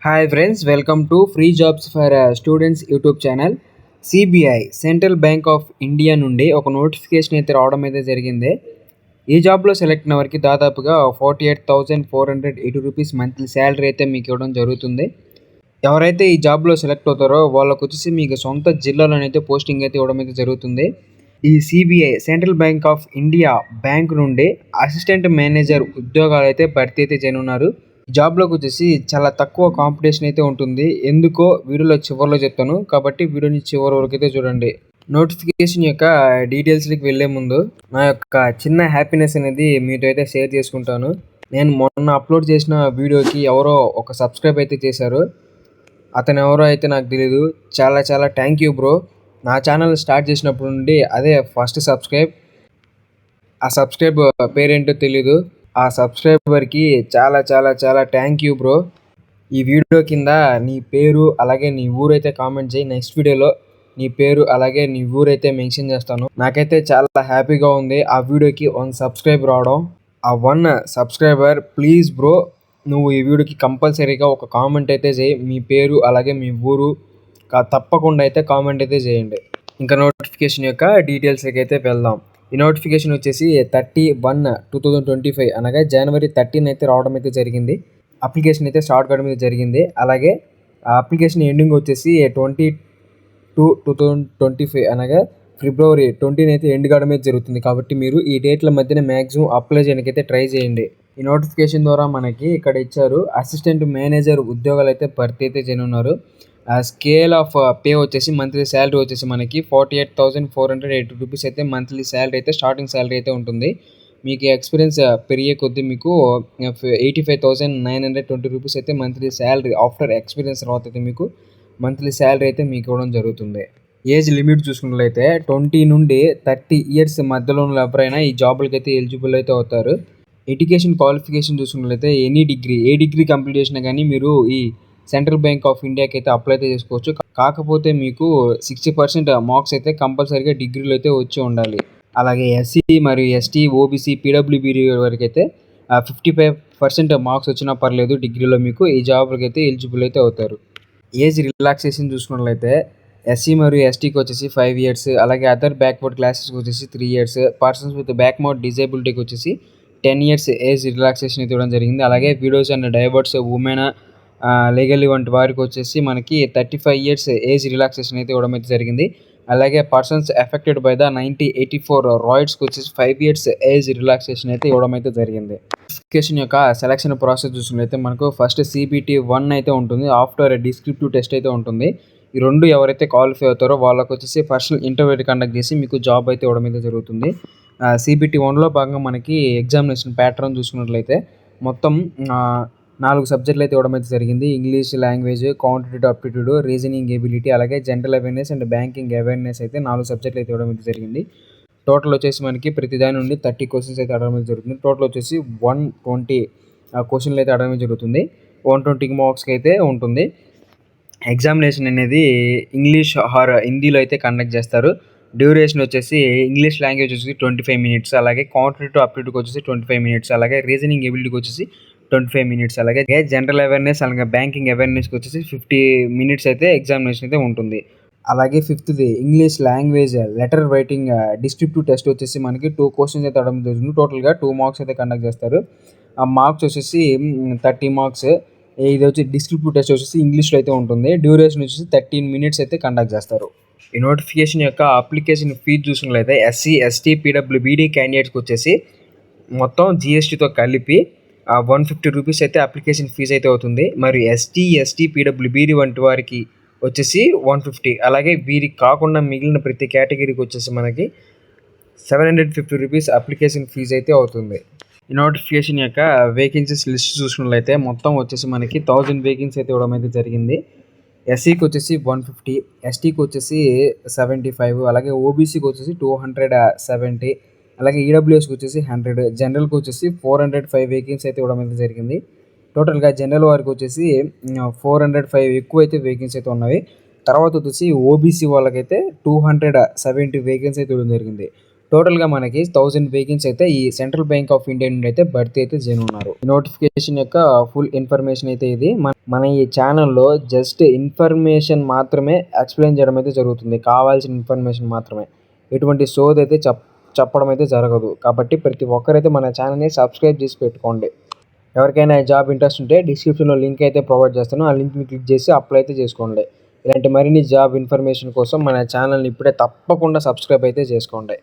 Hi friends, welcome to free jobs for students YouTube channel. CBI central bank of India నుండి ఒక notification అయితే రావడం అయితే జరిగింది. ఈ జాబ్లో సెలెక్ట్ అయిన వారికి దాదాపుగా 48,480 రూపీస్ మంత్లీ శాలరీ అయితే మీకు ఇవ్వడం జరుగుతుంది. ఎవరైతే ఈ జాబ్లో సెలెక్ట్ అవుతారో వాళ్ళకు వచ్చేసి మీకు సొంత జిల్లాలోనైతే పోస్టింగ్ అయితే ఇవ్వడం అయితే జరుగుతుంది. ఈ CBI central bank of India bank నుండి అసిస్టెంట్ మేనేజర్ ఉద్యోగాలు అయితే భర్తీ అయితే చేయనున్నారు. జాబ్లోకి వచ్చేసి చాలా తక్కువ కాంపిటీషన్ అయితే ఉంటుంది. ఎందుకో వీడియోలో చివరిలో చెప్తాను, కాబట్టి వీడియోని చివరి వరకు అయితే చూడండి. నోటిఫికేషన్ యొక్క డీటెయిల్స్కి వెళ్ళే ముందు నా యొక్క చిన్న హ్యాపీనెస్ అనేది మీతో అయితే షేర్ చేసుకుంటాను. నేను మొన్న అప్లోడ్ చేసిన వీడియోకి ఎవరో ఒక సబ్స్క్రైబ్ అయితే చేశారు. అతను ఎవరో అయితే నాకు తెలియదు. చాలా చాలా థ్యాంక్ యూ బ్రో. నా ఛానల్ స్టార్ట్ చేసినప్పటి నుండి అదే ఫస్ట్ సబ్స్క్రైబ్. ఆ సబ్స్క్రైబ్ పేరేంటో తెలీదు. ఆ సబ్స్క్రైబర్కి చాలా చాలా చాలా థ్యాంక్ యూ బ్రో. ఈ వీడియో కింద నీ పేరు అలాగే నీ ఊరైతే కామెంట్ చేయి. నెక్స్ట్ వీడియోలో నీ పేరు అలాగే నీ ఊరైతే మెన్షన్ చేస్తాను. నాకైతే చాలా హ్యాపీగా ఉంది ఆ వీడియోకి 1 సబ్స్క్రైబ్ రావడం. ఆ 1 సబ్స్క్రైబర్ ప్లీజ్ బ్రో, నువ్వు ఈ వీడియోకి కంపల్సరీగా ఒక కామెంట్ అయితే చేయి. మీ పేరు అలాగే మీ ఊరు తప్పకుండా అయితే కామెంట్ అయితే చేయండి. ఇంకా నోటిఫికేషన్ యొక్క డీటెయిల్స్కి అయితే వెళ్దాం. ఈ నోటిఫికేషన్ వచ్చేసి 30/1/2025 అనగా జనవరి 13 అయితే రావడం అయితే జరిగింది. అప్లికేషన్ అయితే స్టార్ట్ కావడం అయితే జరిగింది. అలాగే ఆ అప్లికేషన్ ఎండింగ్ వచ్చేసి 20/2/2025 అనగా ఫిబ్రవరి 20 అయితే ఎండ్ కావడం అయితే జరుగుతుంది. కాబట్టి మీరు ఈ డేట్ల మధ్యన మ్యాక్సిమం అప్లై చేయడానికి అయితే ట్రై చేయండి. ఈ నోటిఫికేషన్ ద్వారా మనకి ఇక్కడ ఇచ్చారు అసిస్టెంట్ మేనేజర్ ఉద్యోగాలు అయితే భర్తీ అయితే చేయనున్నారు. స్కేల్ ఆఫ్ పే వచ్చేసి మంత్లీ శాలరీ వచ్చేసి మనకి 48,480 రూపీస్ అయితే మంత్లీ శాలరీ అయితే స్టార్టింగ్ శాలరీ అయితే ఉంటుంది. మీకు ఎక్స్పీరియన్స్ పెరిగే కొద్దీ మీకు 85,920 రూపీస్ అయితే మంత్లీ శాలరీ ఆఫ్టర్ ఎక్స్పీరియన్స్ తర్వాత అయితే మీకు మంత్లీ శాలరీ అయితే మీకు ఇవ్వడం జరుగుతుంది. ఏజ్ లిమిట్ చూసుకున్నట్లయితే 20 నుండి 30 ఇయర్స్ మధ్యలో ఉన్న ఎవరైనా ఈ జాబులకి అయితే ఎలిజిబుల్ అయితే అవుతారు. ఎడ్యుకేషన్ క్వాలిఫికేషన్ చూసుకున్నట్లయితే ఎనీ డిగ్రీ, ఏ డిగ్రీ కంప్లీట్ చేసినా కానీ మీరు ఈ సెంట్రల్ బ్యాంక్ ఆఫ్ ఇండియాకి అయితే అప్లై అయితే చేసుకోవచ్చు. కాకపోతే మీకు 60% మార్క్స్ అయితే కంపల్సరీగా డిగ్రీలో అయితే వచ్చి ఉండాలి. అలాగే ఎస్సీ మరియు ఎస్టీ, ఓబీసీ, పీడబ్ల్యూబీ వరకు అయితే 55% మార్క్స్ వచ్చినా పర్లేదు, డిగ్రీలో మీకు ఈ జాబ్కి అయితే ఎలిజిబుల్ అయితే అవుతారు. ఏజ్ రిలాక్సేషన్ చూసుకున్నట్లయితే ఎస్సీ మరియు ఎస్టీకి వచ్చేసి 5 ఇయర్స్, అలాగే అదర్ బ్యాక్వర్డ్ క్లాసెస్కి వచ్చేసి 3 ఇయర్స్, పర్సన్స్ విత్ బ్యాక్వర్డ్ డిజేబిలిటీకి వచ్చేసి 10 ఇయర్స్ ఏజ్ రిలాక్సేషన్ అయితే ఇవ్వడం జరిగింది. అలాగే widows and diverse, women, legally వంటి వారికి వచ్చేసి మనకి 35 ఇయర్స్ ఏజ్ రిలాక్సేషన్ అయితే ఇవ్వడం అయితే జరిగింది. అలాగే పర్సన్స్ ఎఫెక్టెడ్ బై ద 1984 రాయిడ్స్కి వచ్చేసి 5 ఇయర్స్ ఏజ్ రిలాక్సేషన్ అయితే ఇవ్వడం అయితే జరిగింది. నోటిఫికేషన్ యొక్క సెలక్షన్ ప్రాసెస్ చూసినట్లయితే మనకు ఫస్ట్ CBT 1 అయితే ఉంటుంది. ఆఫ్టర్ డిస్క్రిప్టివ్ టెస్ట్ అయితే ఉంటుంది. ఈ రెండు ఎవరైతే క్వాలిఫై అవుతారో వాళ్ళకి వచ్చేసి పర్సనల్ ఇంటర్వ్యూ కండక్ట్ చేసి మీకు జాబ్ అయితే ఇవ్వడం అయితే జరుగుతుంది. CBT 1లో భాగంగా మనకి ఎగ్జామినేషన్ ప్యాటర్న్ చూసుకున్నట్లయితే మొత్తం 4 సబ్జెక్టులు అయితే ఇవ్వడం అయితే జరిగింది. English language, quantitative aptitude, reasoning ability, అలాగే general awareness and banking awareness అయితే 4 సబ్జెక్టులు అయితే ఇవ్వడం అయితే జరిగింది. టోటల్ వచ్చేసి మనకి ప్రతి దాని నుండి 30 క్వశ్చన్స్ అయితే అడగడం అయితే జరుగుతుంది. టోటల్ వచ్చేసి 120 క్వశ్చన్లు అయితే అడగడం జరుగుతుంది. 120 మార్క్స్కి అయితే ఉంటుంది. ఎగ్జామినేషన్ అనేది ఇంగ్లీష్ ఆర్ హిందీలో అయితే కండక్ట్ చేస్తారు. డ్యూరేషన్ వచ్చేసి ఇంగ్లీష్ లాంగ్వేజ్ వచ్చేసి 25 మినిట్స్, అలాగే క్వాంటిటేటివ్ అప్టిట్యూడ్కి వచ్చేసి 25 మినిట్స్, అలాగే రీజనింగ్ ఎబిలిటీకి వచ్చేసి 25 మినిట్స్, అలాగే జనరల్ అవేర్నెస్ అలాగే బ్యాంకింగ్ అవేర్నెస్కి వచ్చేసి 50 మినిట్స్ అయితే ఎగ్జామినేషన్ అయితే ఉంటుంది. అలాగే 5th English language letter writing descriptive test వచ్చేసి మనకి 2 క్వశ్చన్స్ అయితే అడగడం జరుగుతుంది. టోటల్గా 2 మార్క్స్ అయితే కండక్ట్ చేస్తారు. ఆ మార్క్స్ వచ్చేసి 30 మార్క్స్. ఇది వచ్చి డిస్క్రిప్టివ్ టెస్ట్ వచ్చేసి ఇంగ్లీష్లో అయితే ఉంటుంది. డ్యూరేషన్ వచ్చేసి 13 మినిట్స్ అయితే కండక్ట్ చేస్తారు. ఈ నోటిఫికేషన్ యొక్క అప్లికేషన్ ఫీజు చూసినట్లయితే SC, ST, PWBD క్యాండిడేట్స్కి వచ్చేసి మొత్తం GSTతో కలిపి 150 రూపీస్ అయితే అప్లికేషన్ ఫీజు అయితే అవుతుంది. మరియు ST, ST, PWBD వంటి వారికి వచ్చేసి 150. అలాగే వీరికి కాకుండా మిగిలిన ప్రతి కేటగిరీకి వచ్చేసి మనకి 750 రూపీస్ అప్లికేషన్ ఫీజు అయితే అవుతుంది. ఈ నోటిఫికేషన్ యొక్క వేకెన్సీస్ లిస్ట్ చూసుకున్నట్లయితే మొత్తం వచ్చేసి మనకి 1000 వేకెన్సీ అయితే ఇవ్వడం అయితే జరిగింది. SCకి వచ్చేసి 150, STకి వచ్చేసి 75, అలాగే OBCకి వచ్చేసి 270, అలాగే EWSకి వచ్చేసి 100, జనరల్కి వచ్చేసి 405 వేకెన్సీ అయితే ఇవ్వడం అయితే జరిగింది. టోటల్గా జనరల్ వారికి వచ్చేసి 405 ఎక్కువ అయితే వేకెన్సీ అయితే ఉన్నవి. తర్వాత వచ్చేసి OBC వాళ్ళకైతే 270 వేకెన్సీ అయితే ఇవ్వడం జరిగింది. టోటల్‌గా మనకి 1000 వేకెన్సీ అయితే ఈ సెంట్రల్ బ్యాంక్ ఆఫ్ ఇండియా నుండి అయితే భర్తీ అయితే చేయనున్నారు. ఈ నోటిఫికేషన్ యొక్క ఫుల్ ఇన్ఫర్మేషన్ అయితే ఇది. మన ఈ ఛానల్‌లో జస్ట్ ఇన్ఫర్మేషన్ మాత్రమే ఎక్స్‌ప్లెయిన్ చేయడం అయితే జరుగుతుంది. కావాల్సిన ఇన్ఫర్మేషన్ మాత్రమే. ఎటువంటి సోదైతే చెప్పడం అయితే జరగదు. కాబట్టి ప్రతి ఒక్కరైతే మన ఛానల్‌ని సబ్స్క్రైబ్ చేసి పెట్టుకోండి. ఎవరికైనా జాబ్ ఇంట్రెస్ట్ ఉంటే డిస్క్రిప్షన్‌లో లింక్ అయితే ప్రొవైడ్ చేస్తాను. ఆ లింక్‌ని క్లిక్ చేసి అప్లై అయితే చేసుకోండి. ఇలాంటి మరిన్ని జాబ్ ఇన్ఫర్మేషన్ కోసం మన ఛానల్‌ని ఇప్పుడే తప్పకుండా సబ్స్క్రైబ్ అయితే చేసుకోండి.